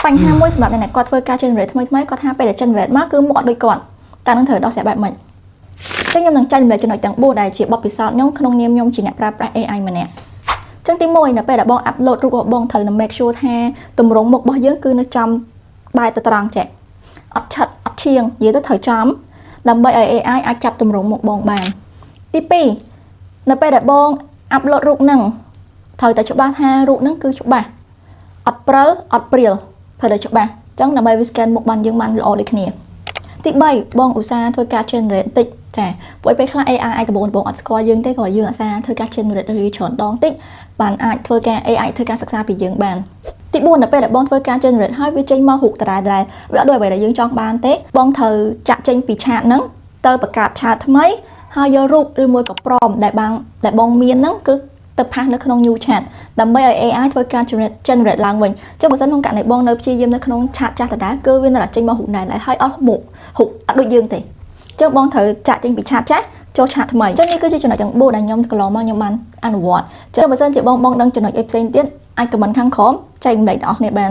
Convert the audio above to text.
បញ្ហាមួយសម្រាប់អ្នកគាត់ធ្វើការ generate ថ្មីៗគាត់ថាពេលដែល generate មកគឺមកដូចគាត់តែនឹងត្រូវដោះស្រាយបែបម៉េចចឹងខ្ញុំនឹងចែករំលែកចំណុចទាំង4ដែលជាបទពិសោធន៍ខ្ញុំក្នុងនាមខ្ញុំជាអ្នកប្រើប្រាស់ AI ម្នាក់ចឹងទី1នៅពេលដែលបង upload រូបរបស់បងត្រូវនឹង make sure ថាទម្រង់មុខរបស់យើងគឺនៅចំបែរទៅត្រង់ចេះអត់ឆិតអត់ឈៀងនិយាយទៅត្រូវចំដើម្បីឲ្យ AI អាចចាប់ទម្រង់មុខបងបានទី2នៅពេលដែលបង upload រូបហ្នឹងត្រូវតែច្បាស់ថារូបហ្នឹងគឺច្បាស់អត់ព្រិលអត់ព្រាលត្រូវតែច្បាស់ចឹងដើម្បីវា scan មុខបានយើងបានល្អដូចគ្នាទី3បងឧស្សាហ៍ធ្វើការ generate តិចចាព្រោះពេលខ្លះ AI អាចដំបូងអត់ស្គាល់យើងទេក៏យើងឧស្សាហ៍ធ្វើការ generate រៀងច្រើនដងតិចបានអាចធ្វើការ AI ធ្វើការសិក្សាពីយើងបានទី4នៅពេលដែលបងធ្វើការ generate ហើយវាចេញមករូបដដែលវាអត់ដូចអ្វីដែលយើងចង់បានទេបងត្រូវចាក់ចេញពីឆាតហ្នឹងទៅបង្កើតឆាតថ្មីហើយយករូបឬមួយក៏ប្រមដែលបងមានហ្នឹងគឺទៅផាសនៅក្នុង new chat ដើម្បីឲ្យ AI ធ្វើការ generate ឡើងវិញចឹងបើសិនក្នុងករណីបងនៅព្យាយាមនៅក្នុង chat ចាស់ដដែលគឺវានៅតែចេញមករូបដែរហើយអស់មុខរូបអត់ដូចយើងទេចឹងបងត្រូវចាក់ចេញពី chat ចាស់ចូល chat ថ្មីចឹងនេះគឺជាចំណុចទាំង4ដែលខ្ញុំកន្លងមកខ្ញុំបានអនុវត្តចឹងបើសិនជាបងដឹងចំណុចអីផ្សេងទៀតអាច comment ខាងក្រោមចែករំលែកដល់អ្នកនរគ្នាបាន